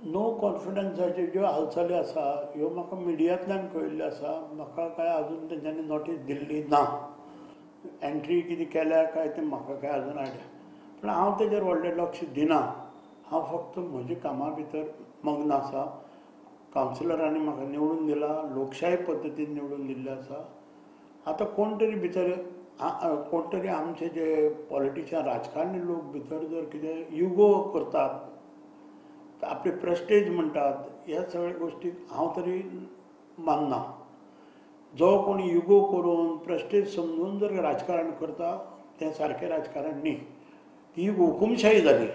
No कॉन्फिडन्साच्यो ज्यो हालचाली आसा ह्यो म्हाका मिडियांतल्यान कळिल्ल्यो आसा. म्हाका काय अजून तेंच्यांनी नोटीस दिल्ली ना. एंट्री कितें केल्या काय तें म्हाका काय अजून आयडिया. पूण हांव तेजेर व्हडलें लक्ष दिना. हांव फक्त म्हज्या कामा भितर मग्न आसा. कावन्सिलरांनी म्हाका निवडून दिला, लोकशाही पद्दतीन निवडून दिल्लें आसा. आतां कोण तरी भितर कोण तरी आमचे जे पॉलिटिशियन राजकारणी लोक भितर जर कितें युगो करतात, आपली प्रेस्टेज म्हणटात, ह्या सगळ्या गोश्टी हांव तरी मानना. जो कोण युगो करून प्रेस्टेज समजून जर राजकारण करता तें सारकें राजकारण न्ही. ती हुकुमशाही जाली.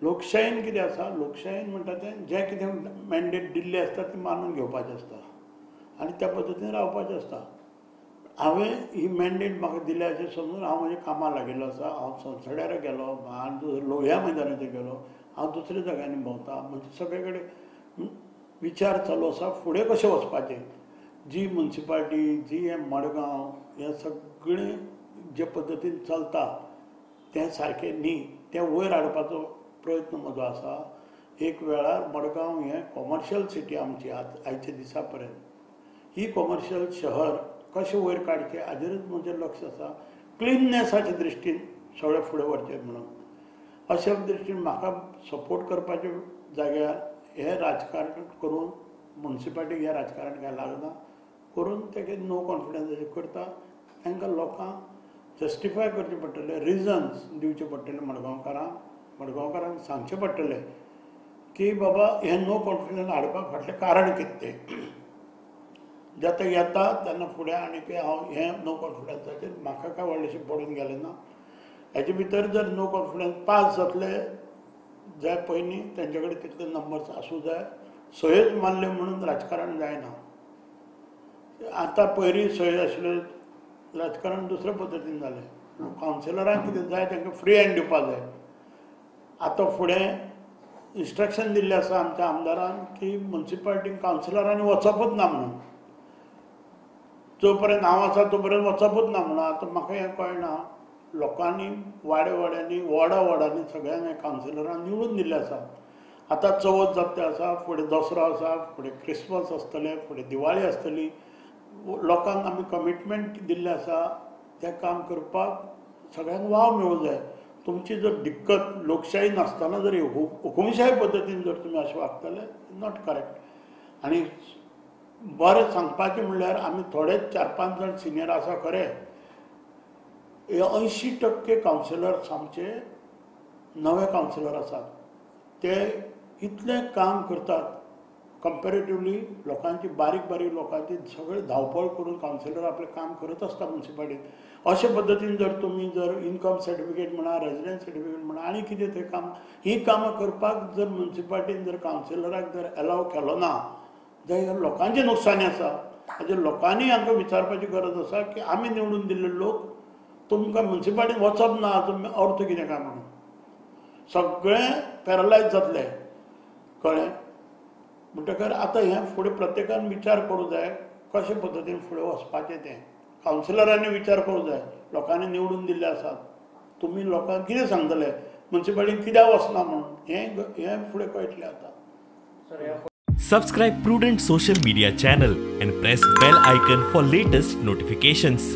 लोकशायेन कितें आसा, लोकशायेन म्हणटा तें जें कितें मॅन्डेट दिल्लें आसता तें मानून घेवपाचें आसता आनी त्या पद्दतीन रावपाचें आसता. हांवें ही मॅन्डेट म्हाका दिल्या अशें समजून हांव म्हज्या कामां लागिल्लो आसा. हांव संसड्यार गेलो, हांव लोहया मैदानाचेर गेलो, हांव दुसऱ्या जाग्यांनी भोंवता. म्हणजे सगळे कडेन विचार चालू आसा फुडें कशें वचपाचें. जी म्युन्सिपाल्टी, जी हें मडगांव, हें सगळें जे पद्दतीन चलता तें सारकें न्ही. तें वयर हाडपाचो प्रयत्न म्हजो आसा. एक वेळार मडगांव हें कॉमर्शियल सिटी आमची आयच्या दिसा पर्यंत. ही कॉमर्शियल शहर कशें वयर काडचें हाजेरूच म्हजें लक्ष आसा. क्लिननेसाचे दृश्टीन सगळें फुडें व्हरचें म्हणून. अशे दृश्टीन म्हाका सपोर्ट करपाचे जाग्यार हें राजकारण करून म्युन्सिपाल्टीक हें राजकारण काय लागना करून तेगे नो कॉन्फिडन्साचेर करता. तांकां लोकांक जस्टिफाय करचें पडटलें, रिजन्स दिवचे पडटले मडगांवकारांक सांगचें पडटलें की बाबा हें नो कॉन्फिडन्स हाडपाक फाटलें कारण कितें तें. जेन्ना येता तेन्ना फुडें आनी हांव हें नो कॉन्फिडन्साचेर म्हाका काय व्हडलेशें पडून गेलें ना. हेजे भितर जर नो कॉन्फिडन्स पास जातले जाय पयलीं तेंचे कडेन तितले नंबर्स आसूं जाय. सयोच मारल्यो म्हणून राजकारण जायना. आतां पयलीं सयो आशिल्ल्यो राजकारण दुसऱ्या पद्दतीन जालें. कावन्सिलरांक कितें जाय तांकां फ्री हँड दिवपाक जाय. आतां फुडें इन्स्ट्रक्शन दिल्लें आसा आमच्या आमदारान की म्युन्सिपाल्टीक कावन्सिलरांनी वचपूच ना म्हणून. जो पर्यंत हांव आसा तो पर्यंत वचपूच ना म्हणून. आतां म्हाका हें कळना. लोकांनी वाड्यांनी वॉर्डांनी सगळ्यांक हें कावन्सिलरांक निवडून दिल्लें आसा. आतां चवथ जाता तें आसा, फुडें दसरो आसा, फुडें क्रिसमस आसतलें, फुडें दिवाळी आसतली. लोकांक आमी कमिटमेंट दिल्लें आसा तें काम करपाक सगळ्यांक वाव मेळूंक जाय. तुमची जर दिक्कत लोकशाही नासतना जर हुकुमशाही पद्दतीन जर तुमी अशें वागतले नॉट करेक्ट. आनी बरें सांगपाचें म्हणल्यार आमी थोडे 4-5 जाण सिनियर आसा खरें. 80% कावन्सिलर्स आमचे नवे कावन्सिलर आसात. ते इतलें काम करतात कंपेरेटिवली लोकांची बारीक लोकांची सगळें धांवपळ करून कावन्सिलर आपलें काम करत आसता म्युन्सिपाल्टीन. अशे पद्दतीन जर तुमी जर इन्कम सर्टिफिकेट म्हणा, रेजिडेंस सर्टिफिकेट म्हणा आनी कितें थंय काम ही कामां करपाक जर म्युन्सिपाल्टीन जर कावन्सिलराक जर एलाव केलो ना जाल्यार लोकांचें नुकसाणी आसा. हाजेर लोकांनी हांकां विचारपाची गरज आसा की आमी निवडून दिल्ले लोक तुमकां म्युन्सिपाल्टीन वचप ना तुमी अर्थ कितें काय म्हणून. सगळें पॅरलायज जातलें कळ्ळें. म्हणटकर आतां हें फुडें प्रत्येकान विचार करूं जाय कशे पद्दतीन फुडें वचपाचें तें. कावन्सिलरांनी विचार करूं जाय. लोकांनी निवडून दिल्ले आसात. तुमी लोकांक कितें सांगतले म्युन्सिपाल्टीन कित्याक वचना म्हणून. हें फुडें कळटलें आतां. Subscribe Prudent social media channel and press bell icon for latest notifications.